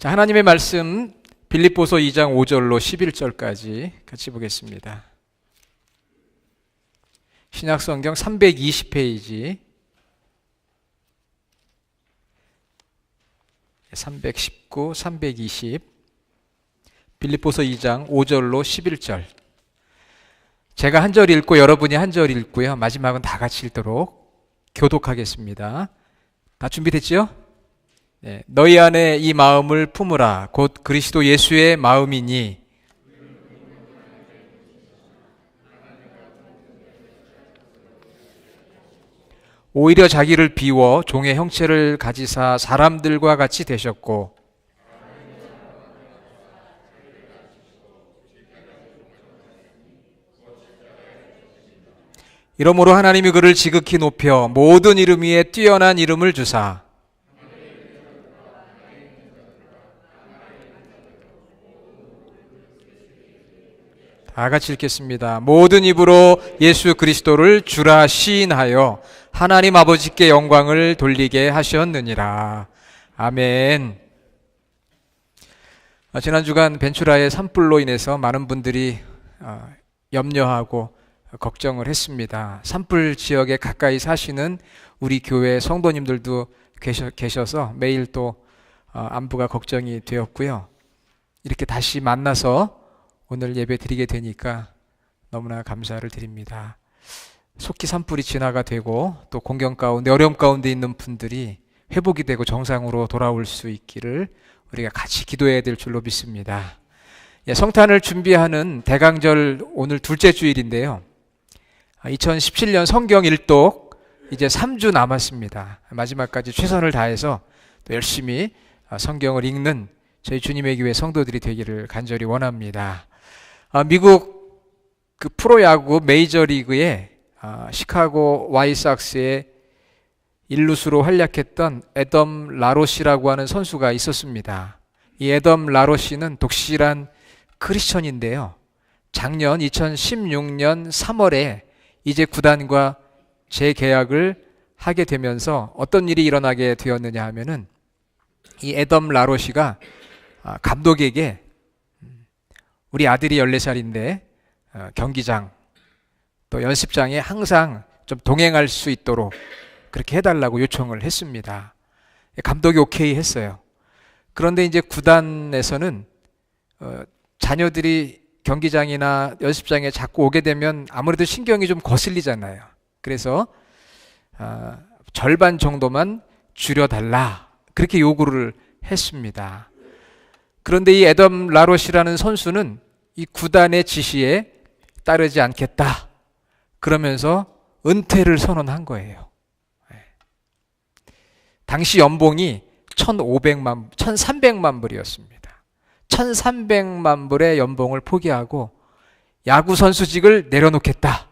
자, 하나님의 말씀 빌립보서 2장 5절로 11절까지 같이 보겠습니다. 신약성경 320페이지 319, 320 빌립보서 2장 5절로 11절. 제가 한 절 읽고 여러분이 한 절 읽고요. 마지막은 다 같이 읽도록 교독하겠습니다. 다 준비됐죠? 네. 너희 안에 이 마음을 품으라. 곧 그리스도 예수의 마음이니 오히려 자기를 비워 종의 형체를 가지사 사람들과 같이 되셨고 이러므로 하나님이 그를 지극히 높여 모든 이름 위에 뛰어난 이름을 주사 다 같이 읽겠습니다. 모든 입으로 예수 그리스도를 주라 시인하여 하나님 아버지께 영광을 돌리게 하셨느니라. 아멘. 지난 주간 벤츄라의 산불로 인해서 많은 분들이 염려하고 걱정을 했습니다. 산불 지역에 가까이 사시는 우리 교회 성도님들도 계셔서 매일 또 안부가 걱정이 되었고요. 이렇게 다시 만나서 오늘 예배 드리게 되니까 너무나 감사를 드립니다. 속히 산불이 진화가 되고 또 공경 가운데 어려움 가운데 있는 분들이 회복이 되고 정상으로 돌아올 수 있기를 우리가 같이 기도해야 될 줄로 믿습니다. 성탄을 준비하는 대강절 오늘 둘째 주일인데요. 2017년 성경 일독 이제 3주 남았습니다. 마지막까지 최선을 다해서 또 열심히 성경을 읽는 저희 주님의 교회 성도들이 되기를 간절히 원합니다. 미국 그 프로야구 메이저리그의 시카고 와이삭스의 일루수로 활약했던 애덤 라로시라고 하는 선수가 있었습니다. 이 애덤 라로시는 독실한 크리스천인데요. 작년 2016년 3월에 이제 구단과 재계약을 하게 되면서 어떤 일이 일어나게 되었느냐 하면은 이 애덤 라로시가 감독에게 우리 아들이 14살인데 경기장 또 연습장에 항상 좀 동행할 수 있도록 그렇게 해달라고 요청을 했습니다. 감독이 오케이 했어요. 그런데 이제 구단에서는 자녀들이 경기장이나 연습장에 자꾸 오게 되면 아무래도 신경이 좀 거슬리잖아요. 그래서 절반 정도만 줄여달라 그렇게 요구를 했습니다. 그런데 이 애덤 라로시라는 선수는 이 구단의 지시에 따르지 않겠다 그러면서 은퇴를 선언한 거예요. 당시 연봉이 1300만 불이었습니다. 1300만 불의 연봉을 포기하고 야구 선수직을 내려놓겠다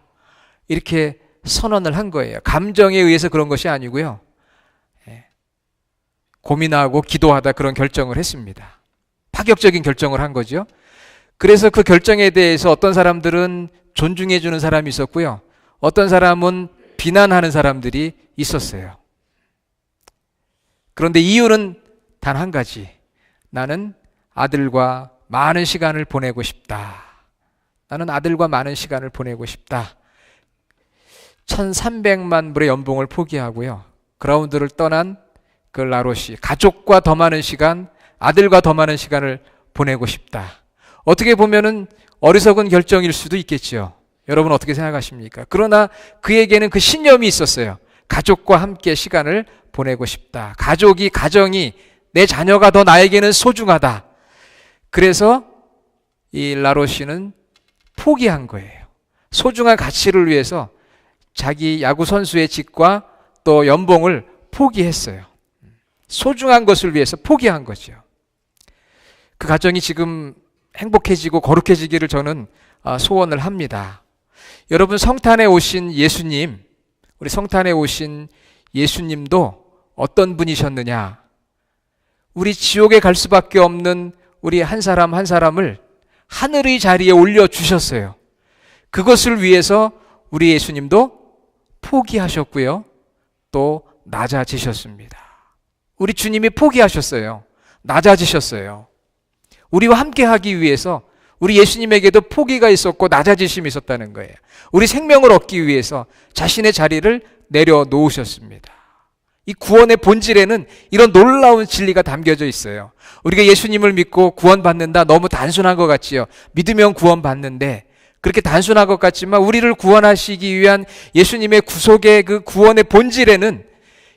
이렇게 선언을 한 거예요. 감정에 의해서 그런 것이 아니고요. 고민하고 기도하다 그런 결정을 했습니다. 파격적인 결정을 한 거죠. 그래서 그 결정에 대해서 어떤 사람들은 존중해 주는 사람이 있었고요. 어떤 사람은 비난하는 사람들이 있었어요. 그런데 이유는 단 한 가지. 나는 아들과 많은 시간을 보내고 싶다. 나는 아들과 많은 시간을 보내고 싶다. 1300만 불의 연봉을 포기하고요. 그라운드를 떠난 그 라로시. 가족과 더 많은 시간, 아들과 더 많은 시간을 보내고 싶다. 어떻게 보면은 어리석은 결정일 수도 있겠죠. 여러분 어떻게 생각하십니까? 그러나 그에게는 그 신념이 있었어요. 가족과 함께 시간을 보내고 싶다. 가정이 내 자녀가 더 나에게는 소중하다. 그래서 이 라로시는 포기한 거예요. 소중한 가치를 위해서 자기 야구 선수의 직과 또 연봉을 포기했어요. 소중한 것을 위해서 포기한 거죠. 그 가정이 지금 행복해지고 거룩해지기를 저는 소원을 합니다. 여러분 성탄에 오신 예수님, 우리 성탄에 오신 예수님도 어떤 분이셨느냐? 우리 지옥에 갈 수밖에 없는 우리 한 사람 한 사람을 하늘의 자리에 올려주셨어요. 그것을 위해서 우리 예수님도 포기하셨고요. 또 낮아지셨습니다. 우리 주님이 포기하셨어요. 낮아지셨어요. 우리와 함께 하기 위해서 우리 예수님에게도 포기가 있었고 낮아지심이 있었다는 거예요. 우리 생명을 얻기 위해서 자신의 자리를 내려놓으셨습니다. 이 구원의 본질에는 이런 놀라운 진리가 담겨져 있어요. 우리가 예수님을 믿고 구원받는다, 너무 단순한 것 같지요. 믿으면 구원받는데, 그렇게 단순한 것 같지만 우리를 구원하시기 위한 예수님의 구속의 그 구원의 본질에는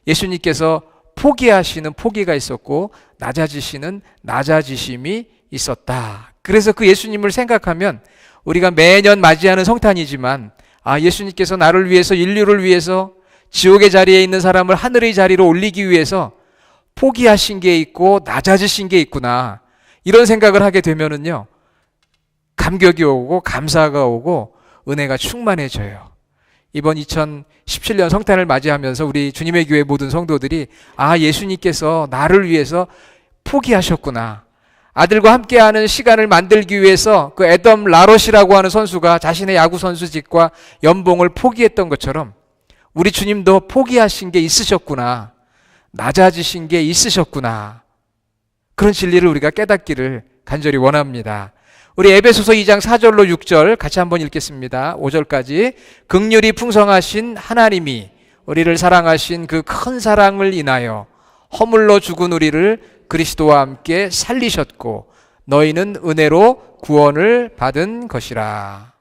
예수님께서 포기하시는 포기가 있었고 낮아지시는 낮아지심이 있었다. 그래서 그 예수님을 생각하면 우리가 매년 맞이하는 성탄이지만, 예수님께서 나를 위해서, 인류를 위해서 지옥의 자리에 있는 사람을 하늘의 자리로 올리기 위해서 포기하신 게 있고 낮아지신 게 있구나, 이런 생각을 하게 되면은요, 감격이 오고 감사가 오고 은혜가 충만해져요. 이번 2017년 성탄을 맞이하면서 우리 주님의 교회 모든 성도들이 예수님께서 나를 위해서 포기하셨구나, 아들과 함께하는 시간을 만들기 위해서 그 애덤 라롯이라고 하는 선수가 자신의 야구 선수직과 연봉을 포기했던 것처럼 우리 주님도 포기하신 게 있으셨구나, 낮아지신 게 있으셨구나, 그런 진리를 우리가 깨닫기를 간절히 원합니다. 우리 에베소서 2장 4절로 6절 같이 한번 읽겠습니다. 5절까지. 긍휼이 풍성하신 하나님이 우리를 사랑하신 그 큰 사랑을 인하여 허물로 죽은 우리를 그리스도와 함께 살리셨고 너희는 은혜로 구원을 받은 것이라.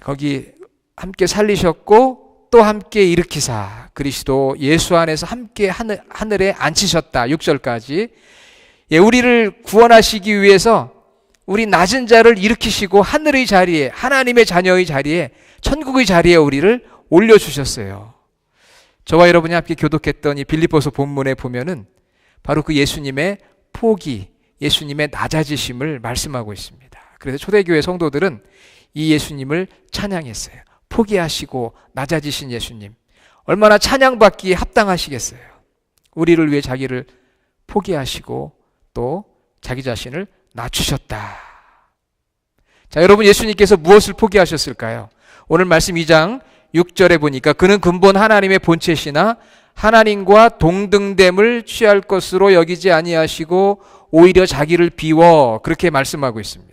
거기 함께 살리셨고 또 함께 일으키사 그리스도 예수 안에서 함께 하늘에 앉히셨다. 6절까지. 우리를 구원하시기 위해서 우리 낮은 자를 일으키시고 하늘의 자리에, 하나님의 자녀의 자리에, 천국의 자리에 우리를 올려주셨어요. 저와 여러분이 함께 교독했던 이 빌립보서 본문에 보면은 바로 그 예수님의 포기, 예수님의 낮아지심을 말씀하고 있습니다. 그래서 초대교회 성도들은 이 예수님을 찬양했어요. 포기하시고 낮아지신 예수님, 얼마나 찬양받기에 합당하시겠어요. 우리를 위해 자기를 포기하시고 또 자기 자신을 낮추셨다. 자, 여러분, 예수님께서 무엇을 포기하셨을까요? 오늘 말씀 2장 6절에 보니까 그는 근본 하나님의 본체시나 하나님과 동등됨을 취할 것으로 여기지 아니하시고 오히려 자기를 비워, 그렇게 말씀하고 있습니다.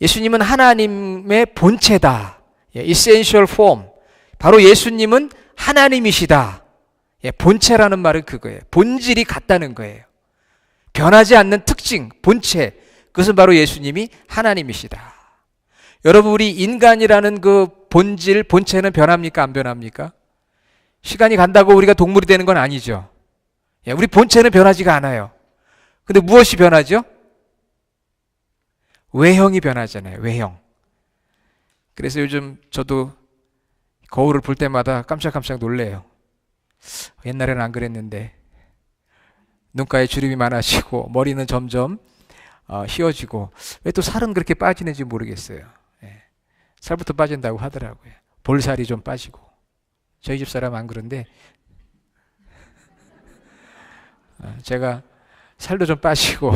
예수님은 하나님의 본체다. essential form. 바로 예수님은 하나님이시다. 본체라는 말은 그거예요. 본질이 같다는 거예요. 변하지 않는 특징, 본체. 그것은 바로 예수님이 하나님이시다. 여러분, 우리 인간이라는 그 본질, 본체는 변합니까? 안 변합니까? 시간이 간다고 우리가 동물이 되는 건 아니죠. 우리 본체는 변하지가 않아요. 근데 무엇이 변하죠? 외형이 변하잖아요. 외형. 그래서 요즘 저도 거울을 볼 때마다 깜짝깜짝 놀래요. 옛날에는 안 그랬는데 눈가에 주름이 많아지고 머리는 점점 휘어지고, 왜 또 살은 그렇게 빠지는지 모르겠어요. 살부터 빠진다고 하더라고요. 볼살이 좀 빠지고. 저희 집 사람 안 그런데 제가 살도 좀 빠지고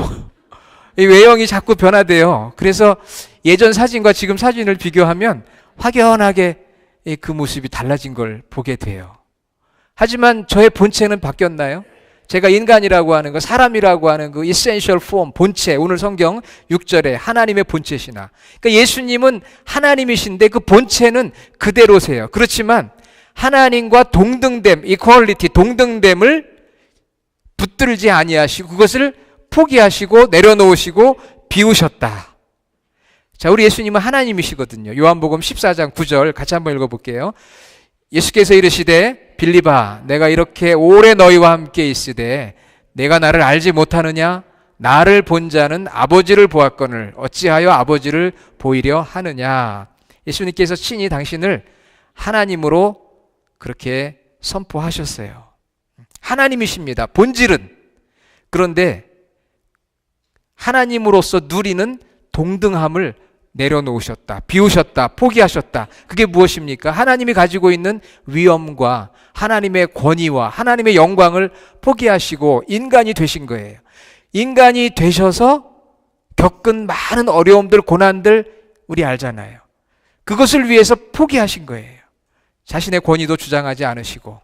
이 외형이 자꾸 변화돼요. 그래서 예전 사진과 지금 사진을 비교하면 확연하게 그 모습이 달라진 걸 보게 돼요. 하지만 저의 본체는 바뀌었나요? 제가 인간이라고 하는 거, 사람이라고 하는 그 essential form, 본체, 오늘 성경 6절에 하나님의 본체시나, 그러니까 예수님은 하나님이신데 그 본체는 그대로세요. 그렇지만 하나님과 동등됨, equality, 동등됨을 붙들지 아니하시고 그것을 포기하시고 내려놓으시고 비우셨다. 자, 우리 예수님은 하나님이시거든요. 요한복음 14장 9절 같이 한번 읽어볼게요. 예수께서 이르시되 빌립아, 내가 이렇게 오래 너희와 함께 있으되 내가 나를 알지 못하느냐? 나를 본 자는 아버지를 보았거늘 어찌하여 아버지를 보이려 하느냐? 예수님께서 친히 당신을 하나님으로 그렇게 선포하셨어요. 하나님이십니다. 본질은. 그런데 하나님으로서 누리는 동등함을 내려놓으셨다, 비우셨다, 포기하셨다. 그게 무엇입니까? 하나님이 가지고 있는 위엄과 하나님의 권위와 하나님의 영광을 포기하시고 인간이 되신 거예요. 인간이 되셔서 겪은 많은 어려움들, 고난들 우리 알잖아요. 그것을 위해서 포기하신 거예요. 자신의 권위도 주장하지 않으시고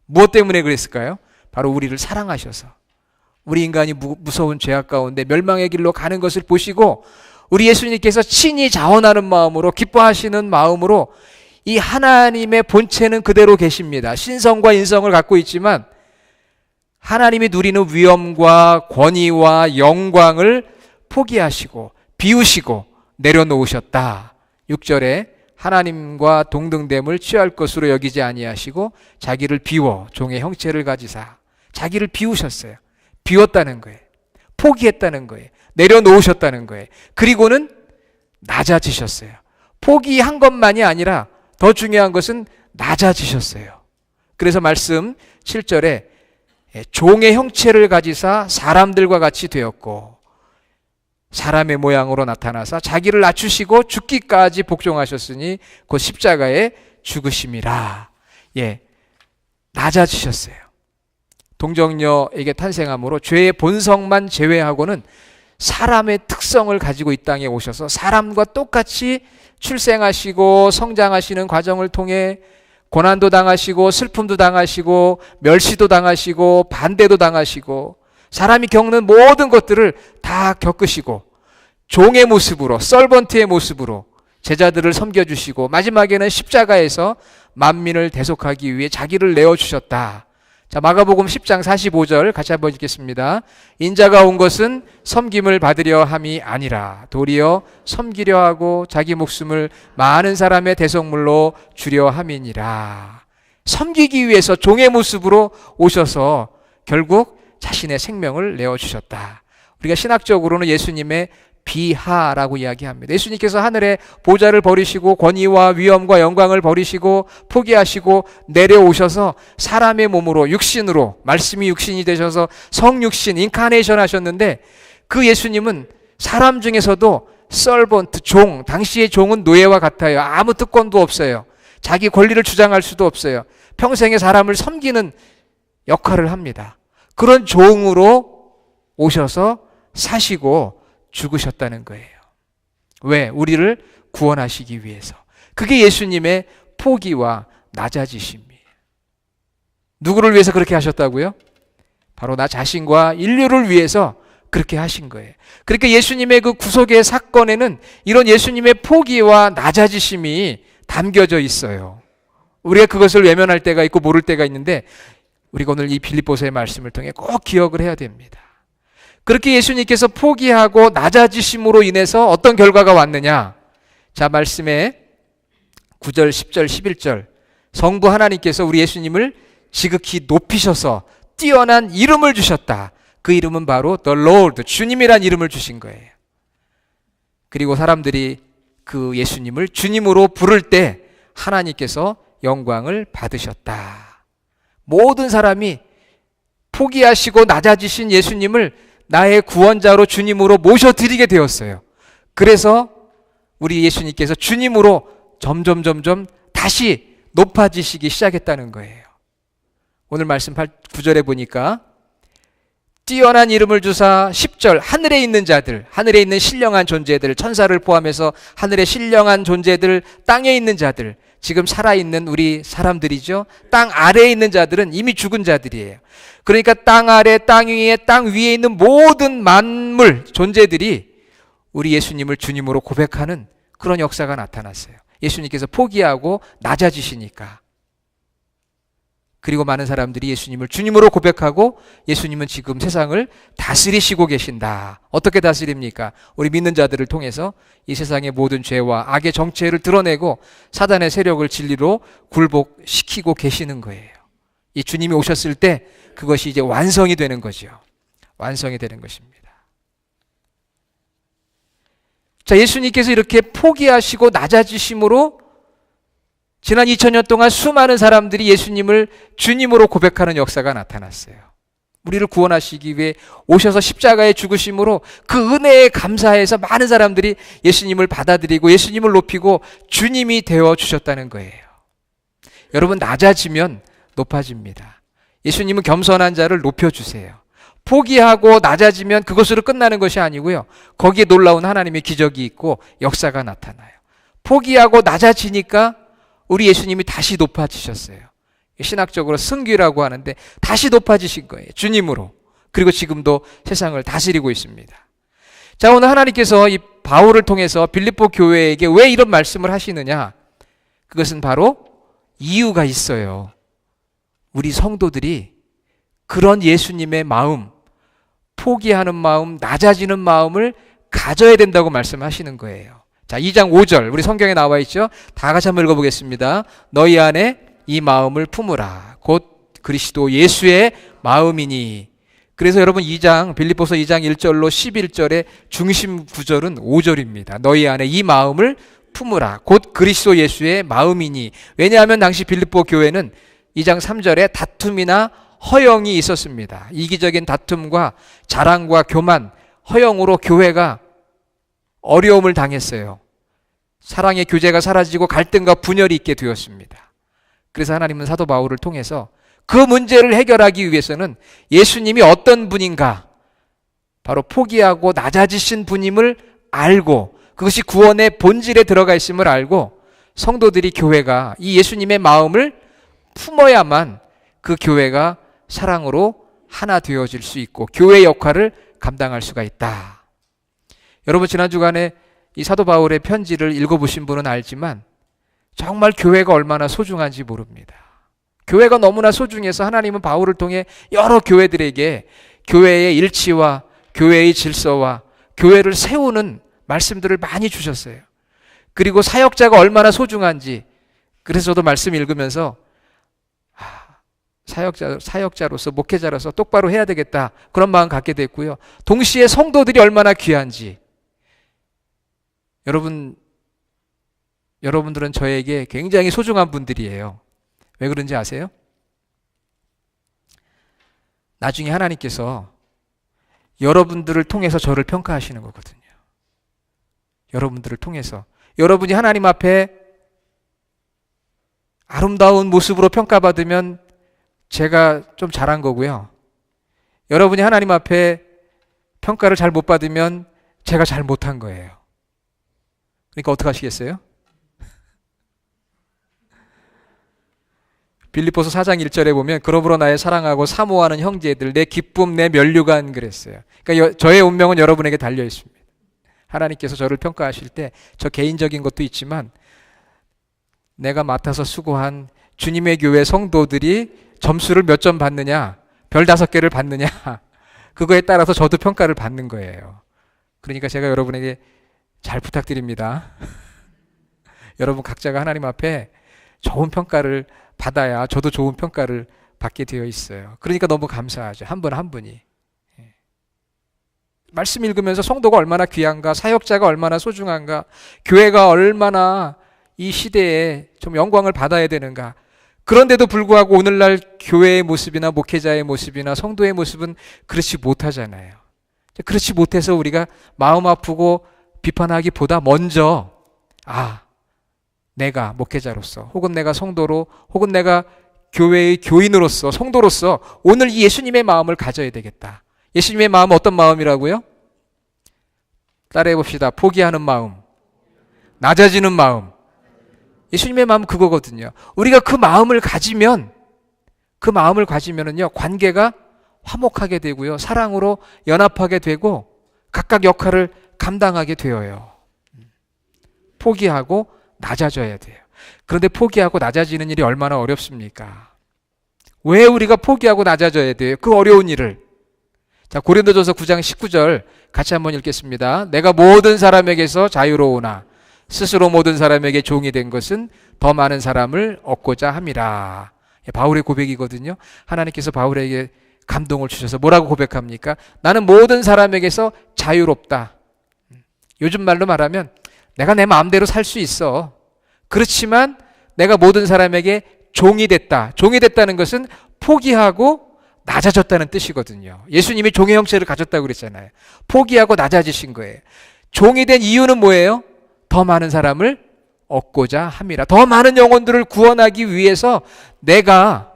무엇 때문에 그랬을까요? 바로 우리를 사랑하셔서 우리 인간이 무서운 죄악 가운데 멸망의 길로 가는 것을 보시고 우리 예수님께서 친히 자원하는 마음으로 기뻐하시는 마음으로 이 하나님의 본체는 그대로 계십니다. 신성과 인성을 갖고 있지만 하나님이 누리는 위엄과 권위와 영광을 포기하시고 비우시고 내려놓으셨다. 6절에 하나님과 동등됨을 취할 것으로 여기지 아니하시고 자기를 비워 종의 형체를 가지사 자기를 비우셨어요. 비웠다는 거예요. 포기했다는 거예요. 내려놓으셨다는 거예요. 그리고는 낮아지셨어요. 포기한 것만이 아니라 더 중요한 것은 낮아지셨어요. 그래서 말씀 7절에 종의 형체를 가지사 사람들과 같이 되었고 사람의 모양으로 나타나사 자기를 낮추시고 죽기까지 복종하셨으니 곧 십자가에 죽으심이라. 낮아지셨어요. 동정녀에게 탄생함으로 죄의 본성만 제외하고는 사람의 특성을 가지고 이 땅에 오셔서 사람과 똑같이 출생하시고 성장하시는 과정을 통해 고난도 당하시고 슬픔도 당하시고 멸시도 당하시고 반대도 당하시고 사람이 겪는 모든 것들을 다 겪으시고 종의 모습으로 서번트의 모습으로 제자들을 섬겨주시고 마지막에는 십자가에서 만민을 대속하기 위해 자기를 내어주셨다. 자, 마가복음 10장 45절 같이 한번 읽겠습니다. 인자가 온 것은 섬김을 받으려 함이 아니라 도리어 섬기려 하고 자기 목숨을 많은 사람의 대속물로 주려 함이니라. 섬기기 위해서 종의 모습으로 오셔서 결국 자신의 생명을 내어주셨다. 우리가 신학적으로는 예수님의 비하라고 이야기합니다. 예수님께서 하늘의 보좌를 버리시고 권위와 위엄과 영광을 버리시고 포기하시고 내려오셔서 사람의 몸으로 육신으로 말씀이 육신이 되셔서 성육신 인카네이션 하셨는데 그 예수님은 사람 중에서도 서번트 종, 당시의 종은 노예와 같아요. 아무 특권도 없어요. 자기 권리를 주장할 수도 없어요. 평생에 사람을 섬기는 역할을 합니다. 그런 종으로 오셔서 사시고 죽으셨다는 거예요. 왜? 우리를 구원하시기 위해서. 그게 예수님의 포기와 낮아지심이에요. 누구를 위해서 그렇게 하셨다고요? 바로 나 자신과 인류를 위해서 그렇게 하신 거예요. 그러니까 예수님의 그 구속의 사건에는 이런 예수님의 포기와 낮아지심이 담겨져 있어요. 우리가 그것을 외면할 때가 있고 모를 때가 있는데 우리가 오늘 이 빌립보서의 말씀을 통해 꼭 기억을 해야 됩니다. 그렇게 예수님께서 포기하고 낮아지심으로 인해서 어떤 결과가 왔느냐? 자, 말씀에 9절, 10절, 11절 성부 하나님께서 우리 예수님을 지극히 높이셔서 뛰어난 이름을 주셨다. 그 이름은 바로 The Lord, 주님이란 이름을 주신 거예요. 그리고 사람들이 그 예수님을 주님으로 부를 때 하나님께서 영광을 받으셨다. 모든 사람이 포기하시고 낮아지신 예수님을 나의 구원자로 주님으로 모셔드리게 되었어요. 그래서 우리 예수님께서 주님으로 점점 다시 높아지시기 시작했다는 거예요. 오늘 말씀 9절에 보니까 뛰어난 이름을 주사 10절 하늘에 있는 자들, 하늘에 있는 신령한 존재들, 천사를 포함해서 하늘의 신령한 존재들, 땅에 있는 자들, 지금 살아있는 우리 사람들이죠. 땅 아래에 있는 자들은 이미 죽은 자들이에요. 그러니까 땅 아래, 땅 위에, 땅 위에 있는 모든 만물, 존재들이 우리 예수님을 주님으로 고백하는 그런 역사가 나타났어요. 예수님께서 포기하고 낮아지시니까. 그리고 많은 사람들이 예수님을 주님으로 고백하고 예수님은 지금 세상을 다스리시고 계신다. 어떻게 다스립니까? 우리 믿는 자들을 통해서 이 세상의 모든 죄와 악의 정체를 드러내고 사단의 세력을 진리로 굴복시키고 계시는 거예요. 이 주님이 오셨을 때 그것이 이제 완성이 되는 거죠. 완성이 되는 것입니다. 자, 예수님께서 이렇게 포기하시고 낮아지심으로 지난 2000년 동안 수많은 사람들이 예수님을 주님으로 고백하는 역사가 나타났어요. 우리를 구원하시기 위해 오셔서 십자가에 죽으심으로 그 은혜에 감사해서 많은 사람들이 예수님을 받아들이고 예수님을 높이고 주님이 되어주셨다는 거예요. 여러분, 낮아지면 높아집니다. 예수님은 겸손한 자를 높여주세요. 포기하고 낮아지면 그것으로 끝나는 것이 아니고요. 거기에 놀라운 하나님의 기적이 있고 역사가 나타나요. 포기하고 낮아지니까 우리 예수님이 다시 높아지셨어요. 신학적으로 승귀라고 하는데 다시 높아지신 거예요. 주님으로. 그리고 지금도 세상을 다스리고 있습니다. 자, 오늘 하나님께서 이 바울을 통해서 빌립보 교회에게 왜 이런 말씀을 하시느냐? 그것은 바로 이유가 있어요. 우리 성도들이 그런 예수님의 마음, 포기하는 마음, 낮아지는 마음을 가져야 된다고 말씀하시는 거예요. 자, 2장 5절 우리 성경에 나와 있죠? 다 같이 한번 읽어보겠습니다. 너희 안에 이 마음을 품으라. 곧 그리스도 예수의 마음이니. 그래서 여러분 빌립보서 2장 1절로 11절의 중심 구절은 5절입니다. 너희 안에 이 마음을 품으라. 곧 그리스도 예수의 마음이니. 왜냐하면 당시 빌립보 교회는 2장 3절에 다툼이나 허영이 있었습니다. 이기적인 다툼과 자랑과 교만, 허영으로 교회가 어려움을 당했어요. 사랑의 교제가 사라지고 갈등과 분열이 있게 되었습니다. 그래서 하나님은 사도 바울을 통해서 그 문제를 해결하기 위해서는 예수님이 어떤 분인가, 바로 포기하고 낮아지신 분임을 알고 그것이 구원의 본질에 들어가 있음을 알고 성도들이, 교회가 이 예수님의 마음을 품어야만 그 교회가 사랑으로 하나 되어질 수 있고 교회의 역할을 감당할 수가 있다. 여러분, 지난 주간에 이 사도 바울의 편지를 읽어보신 분은 알지만 정말 교회가 얼마나 소중한지 모릅니다. 교회가 너무나 소중해서 하나님은 바울을 통해 여러 교회들에게 교회의 일치와 교회의 질서와 교회를 세우는 말씀들을 많이 주셨어요. 그리고 사역자가 얼마나 소중한지, 그래서 저도 말씀 읽으면서 사역자로서, 목회자로서 똑바로 해야 되겠다, 그런 마음 갖게 됐고요. 동시에 성도들이 얼마나 귀한지. 여러분들은 저에게 굉장히 소중한 분들이에요. 왜 그런지 아세요? 나중에 하나님께서 여러분들을 통해서 저를 평가하시는 거거든요. 여러분들을 통해서. 여러분이 하나님 앞에 아름다운 모습으로 평가받으면 제가 좀 잘한 거고요. 여러분이 하나님 앞에 평가를 잘 못 받으면 제가 잘 못한 거예요. 그러니까 어떻게 하시겠어요? 빌립보서 4장 1절에 보면 그러므로 나의 사랑하고 사모하는 형제들, 내 기쁨, 내 면류관 그랬어요. 그러니까 저의 운명은 여러분에게 달려 있습니다. 하나님께서 저를 평가하실 때 저 개인적인 것도 있지만 내가 맡아서 수고한 주님의 교회 성도들이 점수를 몇 점 받느냐, 별 5개를 받느냐, 그거에 따라서 저도 평가를 받는 거예요. 그러니까 제가 여러분에게 잘 부탁드립니다. 여러분 각자가 하나님 앞에 좋은 평가를 받아야 저도 좋은 평가를 받게 되어 있어요. 그러니까 너무 감사하죠. 한 분 한 분이. 말씀 읽으면서 성도가 얼마나 귀한가, 사역자가 얼마나 소중한가, 교회가 얼마나 이 시대에 좀 영광을 받아야 되는가. 그런데도 불구하고 오늘날 교회의 모습이나 목회자의 모습이나 성도의 모습은 그렇지 못하잖아요. 그렇지 못해서 우리가 마음 아프고 비판하기보다 먼저 내가 목회자로서, 혹은 내가 성도로, 혹은 내가 교회의 교인으로서, 성도로서 오늘 이 예수님의 마음을 가져야 되겠다. 예수님의 마음은 어떤 마음이라고요? 따라해 봅시다. 포기하는 마음, 낮아지는 마음. 예수님의 마음은 그거거든요. 우리가 그 마음을 가지면은요, 관계가 화목하게 되고요, 사랑으로 연합하게 되고 각각 역할을 감당하게 되어요. 포기하고 낮아져야 돼요. 그런데 포기하고 낮아지는 일이 얼마나 어렵습니까? 왜 우리가 포기하고 낮아져야 돼요? 그 어려운 일을. 자, 고린도전서 9장 19절 같이 한번 읽겠습니다. 내가 모든 사람에게서 자유로우나 스스로 모든 사람에게 종이 된 것은 더 많은 사람을 얻고자 함이라. 바울의 고백이거든요. 하나님께서 바울에게 감동을 주셔서 뭐라고 고백합니까? 나는 모든 사람에게서 자유롭다. 요즘 말로 말하면 내가 내 마음대로 살 수 있어. 그렇지만 내가 모든 사람에게 종이 됐다. 종이 됐다는 것은 포기하고 낮아졌다는 뜻이거든요. 예수님이 종의 형체를 가졌다고 그랬잖아요. 포기하고 낮아지신 거예요. 종이 된 이유는 뭐예요? 더 많은 사람을 얻고자 함이라. 더 많은 영혼들을 구원하기 위해서 내가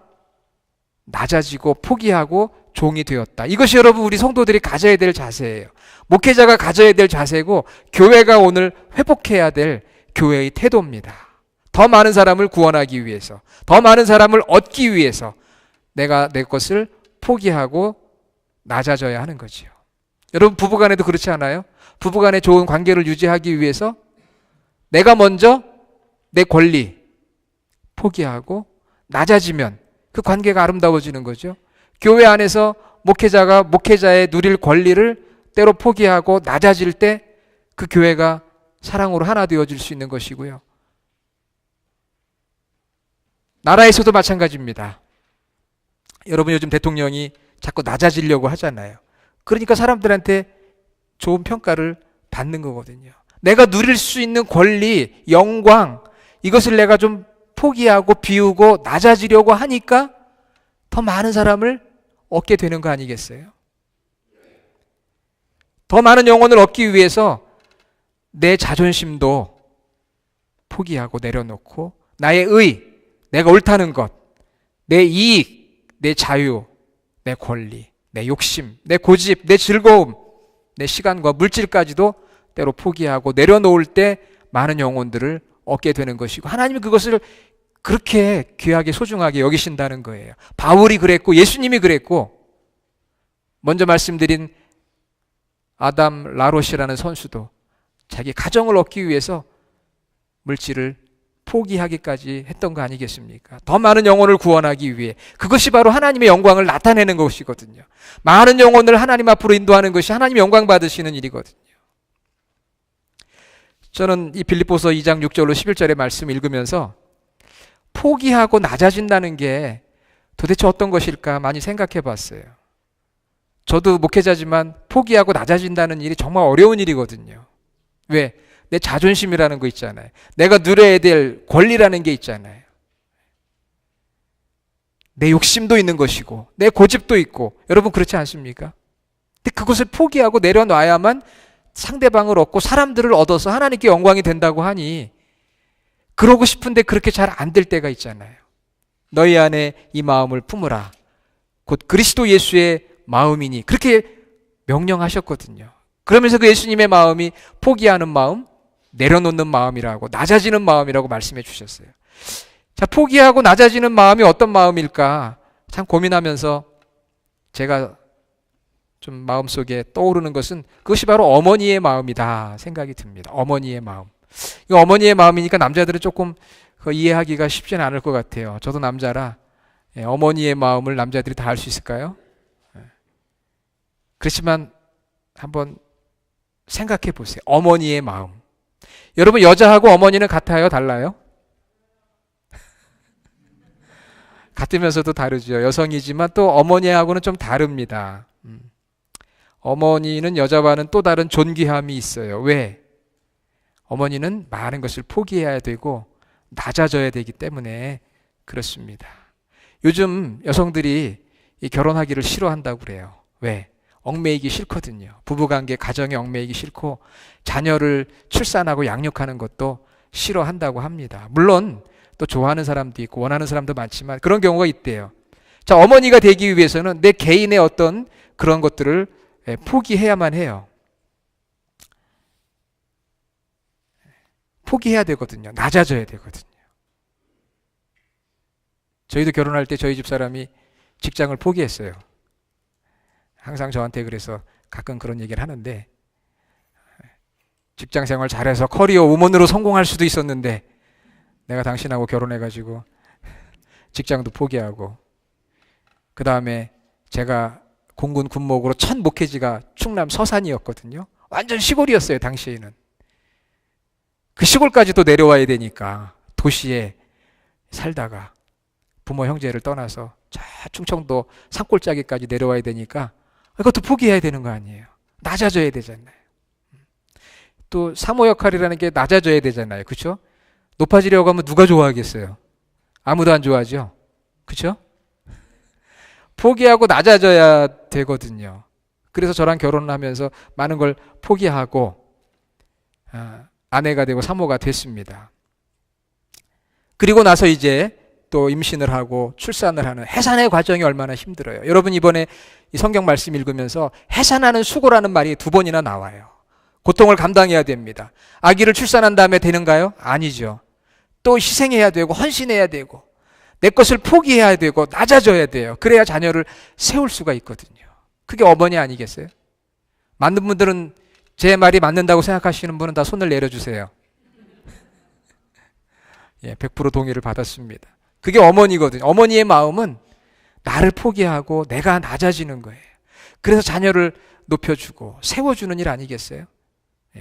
낮아지고 포기하고 종이 되었다. 이것이 여러분 우리 성도들이 가져야 될 자세예요. 목회자가 가져야 될 자세고 교회가 오늘 회복해야 될 교회의 태도입니다. 더 많은 사람을 구원하기 위해서, 더 많은 사람을 얻기 위해서 내가 내 것을 포기하고 낮아져야 하는 거지요. 여러분, 부부간에도 그렇지 않아요? 부부간에 좋은 관계를 유지하기 위해서 내가 먼저 내 권리 포기하고 낮아지면 그 관계가 아름다워지는 거죠. 교회 안에서 목회자가 목회자의 누릴 권리를 때로 포기하고 낮아질 때 그 교회가 사랑으로 하나 되어질 수 있는 것이고요. 나라에서도 마찬가지입니다. 여러분, 요즘 대통령이 자꾸 낮아지려고 하잖아요. 그러니까 사람들한테 좋은 평가를 받는 거거든요. 내가 누릴 수 있는 권리, 영광, 이것을 내가 좀 포기하고 비우고 낮아지려고 하니까 더 많은 사람을 얻게 되는 거 아니겠어요? 더 많은 영혼을 얻기 위해서 내 자존심도 포기하고 내려놓고 나의 의, 내가 옳다는 것, 내 이익, 내 자유, 내 권리, 내 욕심, 내 고집, 내 즐거움, 내 시간과 물질까지도 때로 포기하고 내려놓을 때 많은 영혼들을 얻게 되는 것이고, 하나님이 그것을 그렇게 귀하게 소중하게 여기신다는 거예요. 바울이 그랬고 예수님이 그랬고, 먼저 말씀드린 아담 라롯이라는 선수도 자기 가정을 얻기 위해서 물질을 포기하기까지 했던 거 아니겠습니까? 더 많은 영혼을 구원하기 위해. 그것이 바로 하나님의 영광을 나타내는 것이거든요. 많은 영혼을 하나님 앞으로 인도하는 것이 하나님 영광 받으시는 일이거든요. 저는 이 빌립보서 2장 6절로 11절의 말씀 읽으면서 포기하고 낮아진다는 게 도대체 어떤 것일까 많이 생각해 봤어요. 저도 목회자지만 포기하고 낮아진다는 일이 정말 어려운 일이거든요. 왜? 내 자존심이라는 거 있잖아요. 내가 누려야 될 권리라는 게 있잖아요. 내 욕심도 있는 것이고 내 고집도 있고, 여러분 그렇지 않습니까? 근데 그것을 포기하고 내려놔야만 상대방을 얻고 사람들을 얻어서 하나님께 영광이 된다고 하니, 그러고 싶은데 그렇게 잘 안 될 때가 있잖아요. 너희 안에 이 마음을 품으라. 곧 그리스도 예수의 마음이니, 그렇게 명령하셨거든요. 그러면서 그 예수님의 마음이 포기하는 마음, 내려놓는 마음이라고, 낮아지는 마음이라고 말씀해 주셨어요. 자, 포기하고 낮아지는 마음이 어떤 마음일까 참 고민하면서 제가 좀 마음속에 떠오르는 것은 그것이 바로 어머니의 마음이다 생각이 듭니다. 어머니의 마음. 이거 어머니의 마음이니까 남자들은 조금 이해하기가 쉽지는 않을 것 같아요. 저도 남자라 어머니의 마음을 남자들이 다 알 수 있을까요? 그렇지만 한번 생각해 보세요. 어머니의 마음. 여러분, 여자하고 어머니는 같아요? 달라요? 같으면서도 다르죠. 여성이지만 또 어머니하고는 좀 다릅니다. 어머니는 여자와는 또 다른 존귀함이 있어요. 왜? 어머니는 많은 것을 포기해야 되고 낮아져야 되기 때문에 그렇습니다. 요즘 여성들이 이 결혼하기를 싫어한다고 그래요. 왜? 얽매이기 싫거든요. 부부관계, 가정에 얽매이기 싫고 자녀를 출산하고 양육하는 것도 싫어한다고 합니다. 물론 또 좋아하는 사람도 있고 원하는 사람도 많지만 그런 경우가 있대요. 자, 어머니가 되기 위해서는 내 개인의 어떤 그런 것들을 포기해야만 해요. 포기해야 되거든요. 낮아져야 되거든요. 저희도 결혼할 때 저희 집 사람이 직장을 포기했어요. 항상 저한테 그래서 가끔 그런 얘기를 하는데, 직장 생활 잘해서 커리어 우먼으로 성공할 수도 있었는데 내가 당신하고 결혼해가지고 직장도 포기하고, 그 다음에 제가 공군 군목으로 첫 목회지가 충남 서산이었거든요. 완전 시골이었어요, 당시에는. 그 시골까지도 내려와야 되니까 도시에 살다가 부모 형제를 떠나서 저 충청도 산골짜기까지 내려와야 되니까 그것도 포기해야 되는 거 아니에요. 낮아져야 되잖아요. 또 사모 역할이라는 게 낮아져야 되잖아요. 그렇죠? 높아지려고 하면 누가 좋아하겠어요? 아무도 안 좋아하죠. 그렇죠? 포기하고 낮아져야 되거든요. 그래서 저랑 결혼을 하면서 많은 걸 포기하고 아내가 되고 사모가 됐습니다. 그리고 나서 이제 또 임신을 하고 출산을 하는 해산의 과정이 얼마나 힘들어요. 여러분, 이번에 이 성경 말씀 읽으면서 해산하는 수고라는 말이 2번이나 나와요. 고통을 감당해야 됩니다. 아기를 출산한 다음에 되는가요? 아니죠. 또 희생해야 되고 헌신해야 되고 내 것을 포기해야 되고 낮아져야 돼요. 그래야 자녀를 세울 수가 있거든요. 그게 어머니 아니겠어요? 맞는 분들은, 제 말이 맞는다고 생각하시는 분은 다 손을 내려주세요. 예, 100% 동의를 받았습니다. 그게 어머니거든요. 어머니의 마음은 나를 포기하고 내가 낮아지는 거예요. 그래서 자녀를 높여주고 세워주는 일 아니겠어요?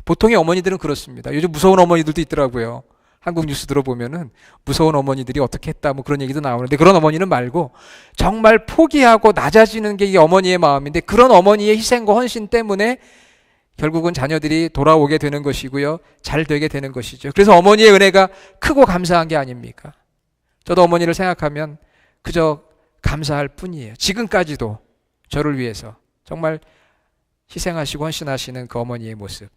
보통의 어머니들은 그렇습니다. 요즘 무서운 어머니들도 있더라고요. 한국 뉴스 들어보면은 무서운 어머니들이 어떻게 했다 뭐 그런 얘기도 나오는데, 그런 어머니는 말고 정말 포기하고 낮아지는 게 이 어머니의 마음인데, 그런 어머니의 희생과 헌신 때문에 결국은 자녀들이 돌아오게 되는 것이고요, 잘 되게 되는 것이죠. 그래서 어머니의 은혜가 크고 감사한 게 아닙니까? 저도 어머니를 생각하면 그저 감사할 뿐이에요. 지금까지도 저를 위해서 정말 희생하시고 헌신하시는 그 어머니의 모습.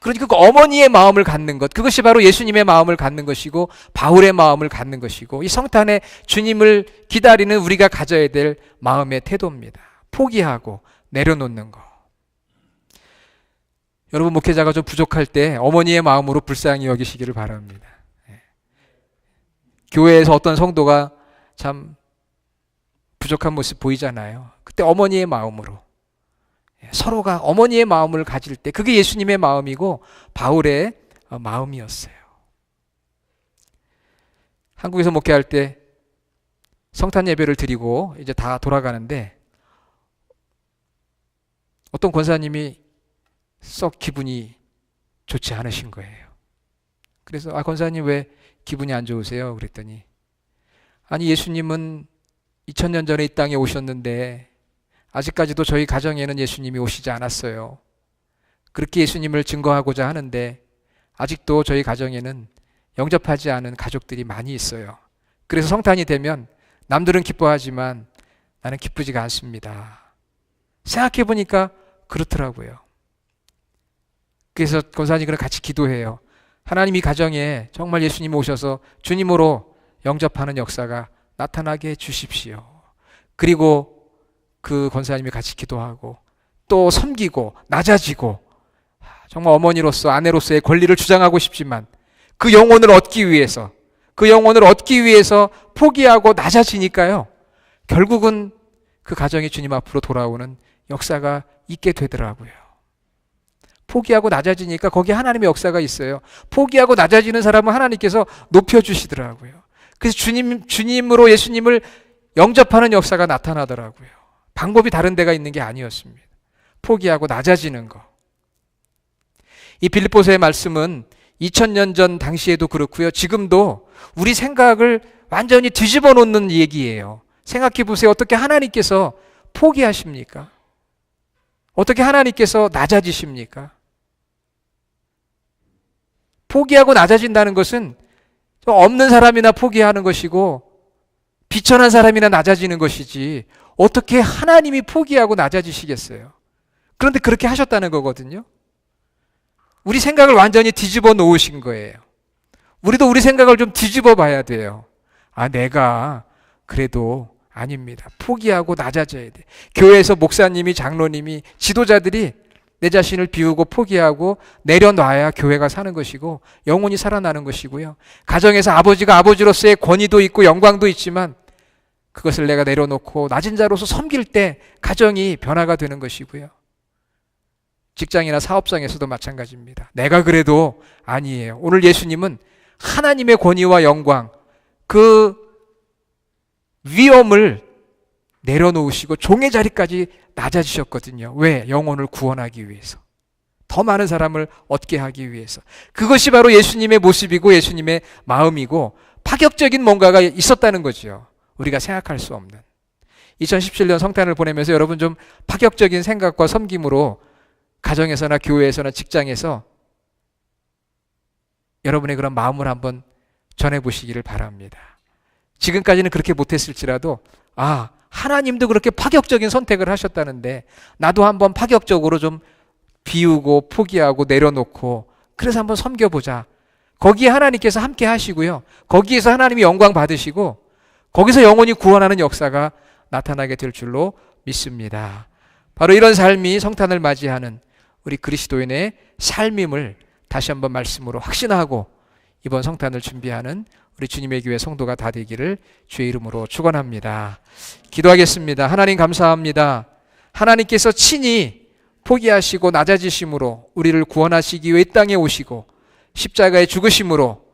그러니까 그 어머니의 마음을 갖는 것, 그것이 바로 예수님의 마음을 갖는 것이고 바울의 마음을 갖는 것이고 이 성탄에 주님을 기다리는 우리가 가져야 될 마음의 태도입니다. 포기하고 내려놓는 거. 여러분, 목회자가 좀 부족할 때 어머니의 마음으로 불쌍히 여기시기를 바랍니다. 교회에서 어떤 성도가 참 부족한 모습 보이잖아요. 그때 어머니의 마음으로, 서로가 어머니의 마음을 가질 때, 그게 예수님의 마음이고 바울의 마음이었어요. 한국에서 목회할 때 성탄 예배를 드리고 이제 다 돌아가는데 어떤 권사님이 썩 기분이 좋지 않으신 거예요. 그래서 권사님 왜 기분이 안 좋으세요? 그랬더니, 아니 예수님은 2000년 전에 이 땅에 오셨는데 아직까지도 저희 가정에는 예수님이 오시지 않았어요. 그렇게 예수님을 증거하고자 하는데 아직도 저희 가정에는 영접하지 않은 가족들이 많이 있어요. 그래서 성탄이 되면 남들은 기뻐하지만 나는 기쁘지가 않습니다. 생각해 보니까 그렇더라고요. 그래서 권사님과 같이 기도해요. 하나님 이 가정에 정말 예수님이 오셔서 주님으로 영접하는 역사가 나타나게 해주십시오. 그리고 그 권사님이 같이 기도하고 또 섬기고 낮아지고, 정말 어머니로서 아내로서의 권리를 주장하고 싶지만 그 영혼을 얻기 위해서 포기하고 낮아지니까요, 결국은 그 가정이 주님 앞으로 돌아오는 역사가 있게 되더라고요. 포기하고 낮아지니까 거기에 하나님의 역사가 있어요. 포기하고 낮아지는 사람은 하나님께서 높여주시더라고요. 그래서 주님으로 예수님을 영접하는 역사가 나타나더라고요. 방법이 다른 데가 있는 게 아니었습니다. 포기하고 낮아지는 거. 이 빌립보서의 말씀은 2000년 전 당시에도 그렇고요, 지금도 우리 생각을 완전히 뒤집어 놓는 얘기예요. 생각해 보세요. 어떻게 하나님께서 포기하십니까? 어떻게 하나님께서 낮아지십니까? 포기하고 낮아진다는 것은 없는 사람이나 포기하는 것이고 비천한 사람이나 낮아지는 것이지, 어떻게 하나님이 포기하고 낮아지시겠어요? 그런데 그렇게 하셨다는 거거든요. 우리 생각을 완전히 뒤집어 놓으신 거예요. 우리도 우리 생각을 좀 뒤집어 봐야 돼요. 내가 그래도 아닙니다. 포기하고 낮아져야 돼. 교회에서 목사님이, 장로님이, 지도자들이 내 자신을 비우고 포기하고 내려놔야 교회가 사는 것이고 영혼이 살아나는 것이고요. 가정에서 아버지가 아버지로서의 권위도 있고 영광도 있지만 그것을 내가 내려놓고 낮은 자로서 섬길 때 가정이 변화가 되는 것이고요. 직장이나 사업장에서도 마찬가지입니다. 내가 그래도 아니에요. 오늘 예수님은 하나님의 권위와 영광, 그 위엄을 내려놓으시고 종의 자리까지 낮아지셨거든요. 왜? 영혼을 구원하기 위해서. 더 많은 사람을 얻게 하기 위해서. 그것이 바로 예수님의 모습이고 예수님의 마음이고 파격적인 뭔가가 있었다는 거죠. 우리가 생각할 수 없는. 2017년 성탄을 보내면서 여러분 좀 파격적인 생각과 섬김으로 가정에서나 교회에서나 직장에서 여러분의 그런 마음을 한번 전해보시기를 바랍니다. 지금까지는 그렇게 못했을지라도 하나님도 그렇게 파격적인 선택을 하셨다는데 나도 한번 파격적으로 좀 비우고 포기하고 내려놓고 그래서 한번 섬겨보자. 거기에 하나님께서 함께 하시고요. 거기에서 하나님이 영광 받으시고 거기서 영혼이 구원하는 역사가 나타나게 될 줄로 믿습니다. 바로 이런 삶이 성탄을 맞이하는 우리 그리스도인의 삶임을 다시 한번 말씀으로 확신하고 이번 성탄을 준비하는 우리 주님의 교회 성도가 다 되기를 주의 이름으로 축원합니다. 기도하겠습니다. 하나님 감사합니다. 하나님께서 친히 포기하시고 낮아지심으로 우리를 구원하시기 위해 이 땅에 오시고 십자가에 죽으심으로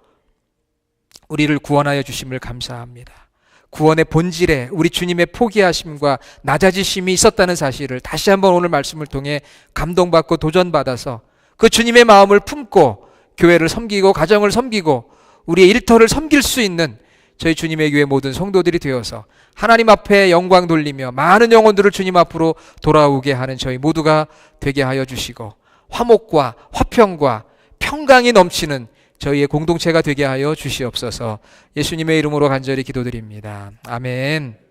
우리를 구원하여 주심을 감사합니다. 구원의 본질에 우리 주님의 포기하심과 낮아지심이 있었다는 사실을 다시 한번 오늘 말씀을 통해 감동받고 도전받아서 그 주님의 마음을 품고 교회를 섬기고 가정을 섬기고 우리의 일터를 섬길 수 있는 저희 주님의 교회 모든 성도들이 되어서 하나님 앞에 영광 돌리며 많은 영혼들을 주님 앞으로 돌아오게 하는 저희 모두가 되게 하여 주시고 화목과 화평과 평강이 넘치는 저희의 공동체가 되게 하여 주시옵소서. 예수님의 이름으로 간절히 기도드립니다. 아멘.